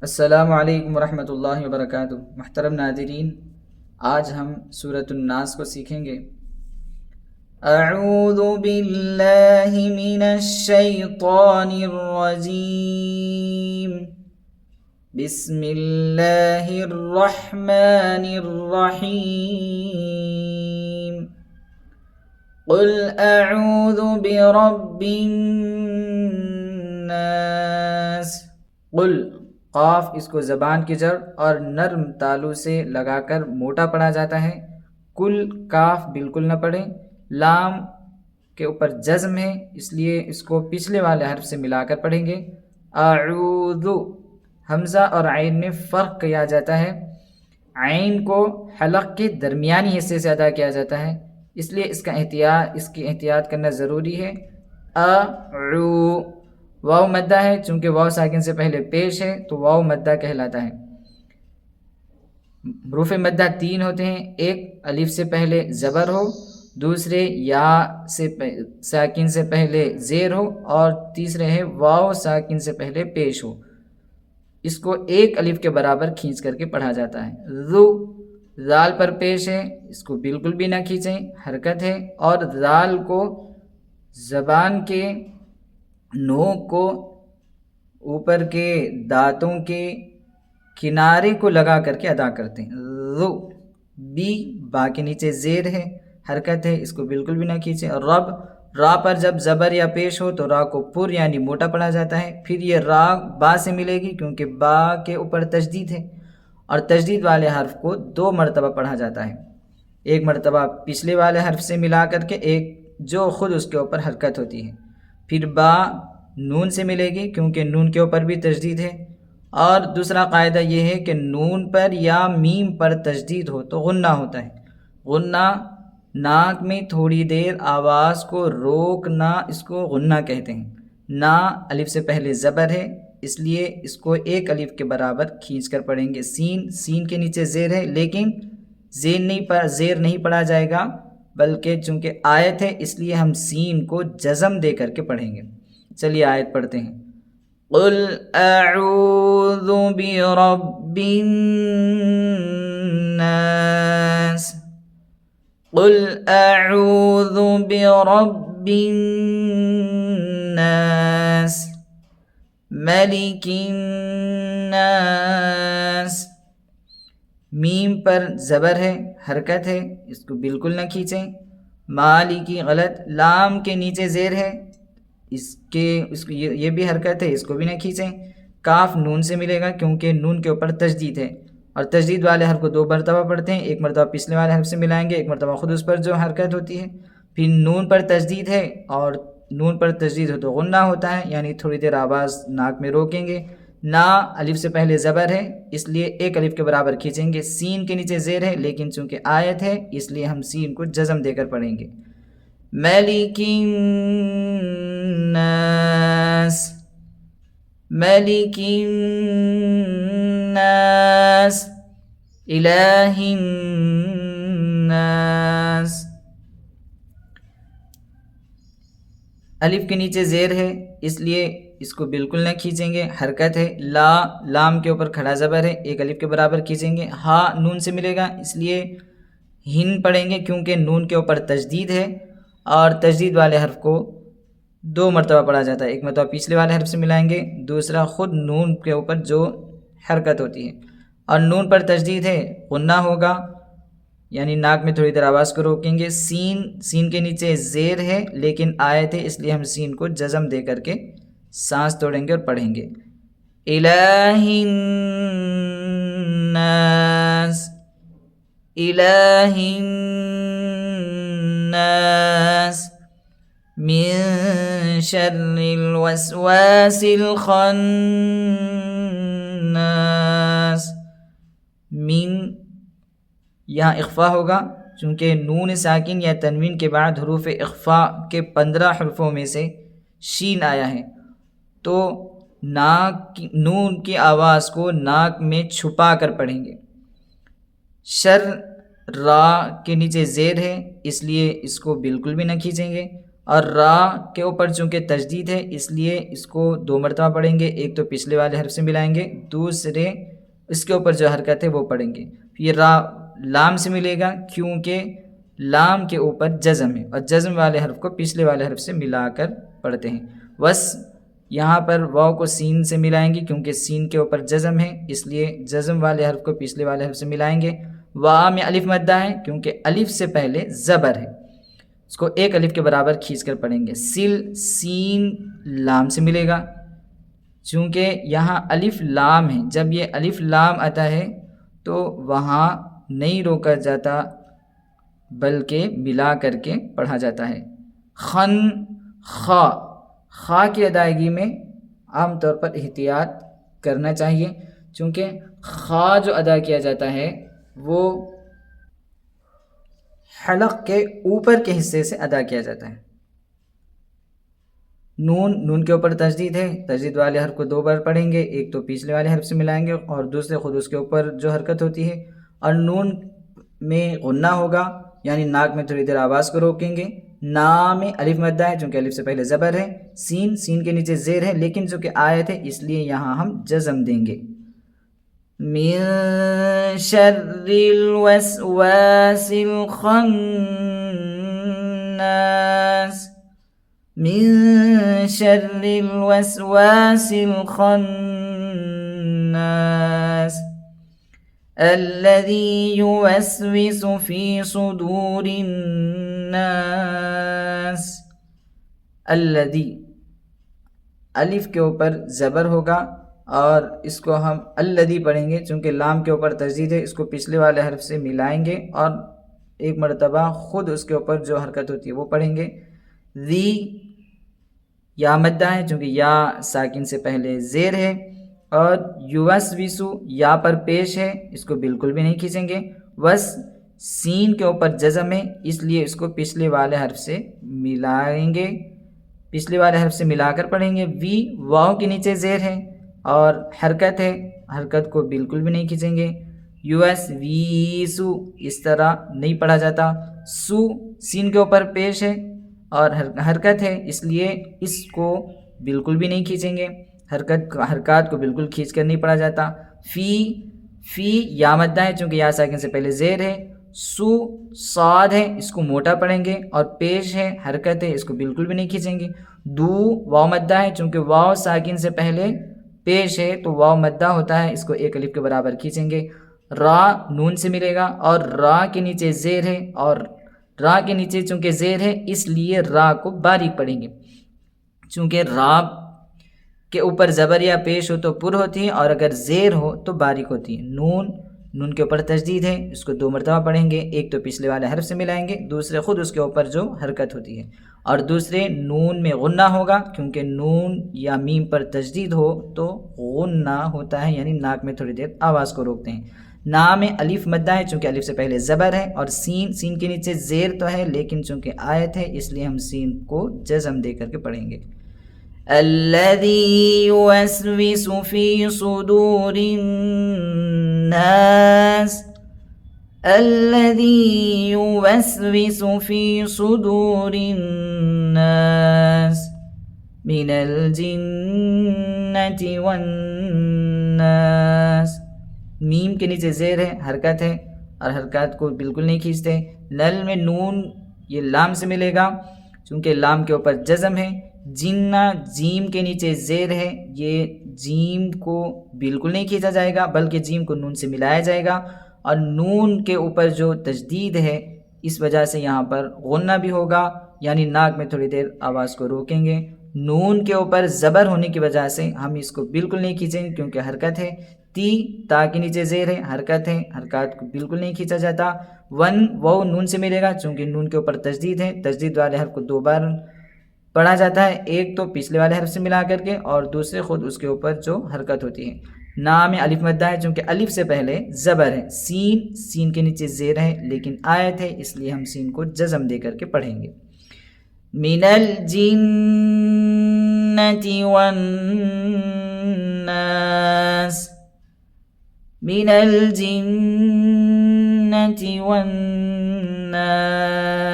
السلام علیکم ورحمۃ اللہ وبرکاتہ۔ محترم ناظرین، آج ہم سورۃ الناس کو سیکھیں گے۔ اعوذ باللہ من الشیطان الرجیم، بسم اللہ الرحمن الرحیم۔ قل اعوذ برب الناس۔ قل، قاف اس کو زبان کی جڑ اور نرم تالو سے لگا کر موٹا پڑھا جاتا ہے۔ کل، کاف بالکل نہ پڑھیں، لام کے اوپر جزم ہے اس لیے اس کو پچھلے والے حرف سے ملا کر پڑھیں گے۔ اعوذ، حمزہ اور عین میں فرق کیا جاتا ہے۔ عین کو حلق کے درمیانی حصے سے ادا کیا جاتا ہے، اس لیے اس کی احتیاط کرنا ضروری ہے۔ واو مدہ ہے، چونکہ واو ساکن سے پہلے پیش ہے تو واو مدہ کہلاتا ہے۔ حروف مدہ تین ہوتے ہیں، ایک الف سے پہلے زبر ہو، دوسرے یا سے ساکن سے پہلے زیر ہو، اور تیسرے ہے واو ساکن سے پہلے پیش ہو۔ اس کو ایک الف کے برابر کھینچ کر کے پڑھا جاتا ہے۔ ذو، زال پر پیش ہے، اس کو بالکل بھی نہ کھینچیں، حرکت ہے، اور زال کو زبان کے نوک کو اوپر کے دانتوں کے کنارے کو لگا کر کے ادا کرتے ہیں۔ ذو، بی، با کے نیچے زیر ہے، حرکت ہے، اس کو بالکل بھی نہ کھینچیں۔ رب، را پر جب زبر یا پیش ہو تو را کو پر یعنی موٹا پڑھا جاتا ہے، پھر یہ را با سے ملے گی کیونکہ با کے اوپر تشدید ہے، اور تشدید والے حرف کو 2 مرتبہ پڑھا جاتا ہے، ایک مرتبہ پچھلے والے حرف سے ملا کر کے، ایک جو خود اس کے اوپر حرکت ہوتی ہے۔ پھر با نون سے ملے گی کیونکہ نون کے اوپر بھی تشدید ہے، اور دوسرا قاعدہ یہ ہے کہ نون پر یا میم پر تشدید ہو تو غنہ ہوتا ہے۔ غنہ، ناک میں تھوڑی دیر آواز کو روکنا، اس کو غنہ کہتے ہیں۔ نا الف سے پہلے زبر ہے، اس لیے اس کو ایک الف کے برابر کھینچ کر پڑھیں گے۔ سین، سین کے نیچے زیر ہے، لیکن زیر نہیں پڑھا جائے گا، بلکہ چونکہ آیت ہے اس لیے ہم سین کو جزم دے کر کے پڑھیں گے۔ چلیے آیت پڑھتے ہیں۔ قل اعوذ برب الناس۔ قل اعوذ برب الناس، ملک الناس۔ میم پر زبر ہے، حرکت ہے، اس کو بالکل نہ کھینچیں۔ مالکی، غلط، لام کے نیچے زیر ہے، یہ بھی حرکت ہے، اس کو بھی نہ کھینچیں۔ کاف نون سے ملے گا کیونکہ نون کے اوپر تشدید ہے، اور تشدید والے حرف کو 2 مرتبہ پڑھتے ہیں، ایک مرتبہ پچھلے والے حرف سے ملائیں گے، ایک مرتبہ خود اس پر جو حرکت ہوتی ہے۔ پھر نون پر تشدید ہے، اور نون پر تشدید ہو تو غنہ ہوتا ہے، یعنی تھوڑی دیر آواز ناک میں روکیں گے۔ نا الف سے پہلے زبر ہے، اس لیے ایک الف کے برابر کھینچیں گے۔ سین کے نیچے زیر ہے، لیکن چونکہ آیت ہے اس لیے ہم سین کو جزم دے کر پڑھیں گے۔ ملک الناس، ملک الناس، الہ الناس۔ الف کے نیچے زیر ہے، اس لیے اس کو بالکل نہ کھینچیں گے، حرکت ہے۔ لا، لام کے اوپر کھڑا زبر ہے، ایک الف کے برابر کھینچیں گے۔ ہا نون سے ملے گا، اس لیے ہن پڑھیں گے کیونکہ نون کے اوپر تشدید ہے، اور تشدید والے حرف کو 2 مرتبہ پڑھا جاتا ہے، ایک مرتبہ پچھلے والے حرف سے ملائیں گے، دوسرا خود نون کے اوپر جو حرکت ہوتی ہے، اور نون پر تشدید ہے، غنہ ہوگا، یعنی ناک میں تھوڑی دیر آواز کو روکیں گے۔ سین، سین کے نیچے زیر ہے لیکن آیت ہے اس لیے ہم سین کو جزم دے کر کے سانس توڑیں گے اور پڑھیں گے۔ الہ الناس، الہ الناس، من شر الوسواس الخناس۔ من، یہاں اخفا ہوگا چونکہ نون ساکن یا تنوین کے بعد حروف اخفا کے 15 حرفوں میں سے شین آیا ہے، تو نون کی آواز کو ناک میں چھپا کر پڑھیں گے۔ شر، را کے نیچے زیر ہے اس لیے اس کو بالکل بھی نہ کھینچیں گے، اور را کے اوپر چونکہ تشدید ہے اس لیے اس کو 2 مرتبہ پڑھیں گے، ایک تو پچھلے والے حرف سے ملائیں گے، دوسرے اس کے اوپر جو حرکت ہے وہ پڑھیں گے۔ یہ را لام سے ملے گا کیونکہ لام کے اوپر جزم ہے، اور جزم والے حرف کو پچھلے والے حرف سے ملا کر پڑھتے ہیں۔ بس یہاں پر واو کو سین سے ملائیں گے کیونکہ سین کے اوپر جزم ہے، اس لیے جزم والے حرف کو پچھلے والے حرف سے ملائیں گے۔ وا میں الف مدہ ہے کیونکہ الف سے پہلے زبر ہے، اس کو 1 الف کے برابر کھینچ کر پڑھیں گے۔ سل سین لام سے ملے گا چونکہ یہاں الف لام ہے، جب یہ الف لام آتا ہے تو وہاں نہیں روکا جاتا بلکہ ملا کر کے پڑھا جاتا ہے۔ خن خا، خا کی ادائیگی میں عام طور پر احتیاط کرنا چاہیے چونکہ خا جو ادا کیا جاتا ہے وہ حلق کے اوپر کے حصے سے ادا کیا جاتا ہے۔ نون کے اوپر تشدید ہے، تشدید والے حرف کو 2 بار پڑھیں گے، ایک تو پچھلے والے حرف سے ملائیں گے اور دوسرے خود اس کے اوپر جو حرکت ہوتی ہے، اور نون میں غنہ ہوگا یعنی ناک میں تھوڑی دیر آواز کو روکیں گے۔ نا میں الف مدہ ہے چونکہ الف سے پہلے زبر ہے، سین کے نیچے زیر ہے لیکن چونکہ آیت ہے اس لیے یہاں ہم جزم دیں گے۔ من شر الوسواس الخناس، من شر الوسواس الخناس الذي يوسوس في صدور الناس۔ الذي الف کے اوپر زبر ہوگا اور اس کو ہم الذی پڑھیں گے چونکہ لام کے اوپر تشدید ہے، اس کو پچھلے والے حرف سے ملائیں گے اور 1 مرتبہ خود اس کے اوپر جو حرکت ہوتی ہے وہ پڑھیں گے۔ ذی یا مدہ ہے چونکہ یا ساکن سے پہلے زیر ہے، اور یوسوسو یا پر پیش ہے، اس کو بالکل بھی نہیں کھینچیں گے۔ وس سین کے اوپر جزم ہے اس لیے اس کو پچھلے والے حرف سے ملائیں گے، پچھلے والے حرف سے ملا کر پڑھیں گے۔ وی واو کے نیچے زیر ہے اور حرکت ہے، حرکت کو بالکل بھی نہیں کھینچیں گے۔ یوس وی سو اس طرح نہیں پڑھا جاتا۔ سو سین کے اوپر پیش ہے اور حرکت ہے اس لیے اس کو بالکل بھی نہیں کھینچیں گے، حرکات کو بالکل کھینچ کر نہیں پڑھا جاتا۔ فی یا مدہ ہے چونکہ یا ساکن سے پہلے زیر ہے۔ سو صاد ہے، اس کو موٹا پڑھیں گے اور پیش ہے، حرکت ہے، اس کو بالکل بھی نہیں کھینچیں گے۔ دو واو مدہ ہے چونکہ واو ساکن سے پہلے پیش ہے تو واو مدہ ہوتا ہے، اس کو 1 الف کے برابر کھینچیں گے۔ را نون سے ملے گا اور را کے نیچے زیر ہے، اور را کے نیچے چونکہ زیر ہے اس لیے را کو باریک پڑھیں گے، چونکہ را کے اوپر زبر یا پیش ہو تو پر ہوتی ہے اور اگر زیر ہو تو باریک ہوتی ہے۔ نون کے اوپر تشدید ہے، اس کو 2 مرتبہ پڑھیں گے، ایک تو پچھلے والے حرف سے ملائیں گے، دوسرے خود اس کے اوپر جو حرکت ہوتی ہے، اور دوسرے نون میں غنہ ہوگا کیونکہ نون یا میم پر تشدید ہو تو غنہ ہوتا ہے یعنی ناک میں تھوڑی دیر آواز کو روکتے ہیں۔ نا میں الف مدہ ہے چونکہ الف سے پہلے زبر ہے، اور سین کے نیچے زیر تو ہے لیکن چونکہ آیت ہے اس لیے ہم سین کو جزم دے کر کے پڑھیں گے۔ الذی یوسوس فی صدور الناس، الذی یوسوس فی صدور الناس من الجنۃ والناس۔ میم کے نیچے زیر ہے، حرکت ہے اور حرکات کو بالکل نہیں کھینچتے۔ نل میں نون یہ لام سے ملے گا چونکہ لام کے اوپر جزم ہے۔ جنہ جیم کے نیچے زیر ہے، یہ جیم کو بالکل نہیں کھینچا جائے گا بلکہ جیم کو نون سے ملایا جائے گا، اور نون کے اوپر جو تشدید ہے اس وجہ سے یہاں پر غنہ بھی ہوگا یعنی ناک میں تھوڑی دیر آواز کو روکیں گے۔ نون کے اوپر زبر ہونے کی وجہ سے ہم اس کو بالکل نہیں کھینچیں گے کیونکہ حرکت ہے۔ تا کے نیچے زیر ہے، حرکت ہے، حرکات کو بالکل نہیں کھینچا جاتا۔ وہ نون سے ملے گا چونکہ نون کے اوپر تشدید ہے، تشدید والے حرف کو 2 بار پڑھا جاتا ہے، ایک تو پچھلے والے حرف سے ملا کر کے اور دوسرے خود اس کے اوپر جو حرکت ہوتی ہے۔ نا میں الف مدہ ہے چونکہ الف سے پہلے زبر ہے۔ سین کے نیچے زیر ہے لیکن آیت ہے اس لیے ہم سین کو جزم دے کر کے پڑھیں گے۔ من الجنۃ والناس، من الجنۃ والناس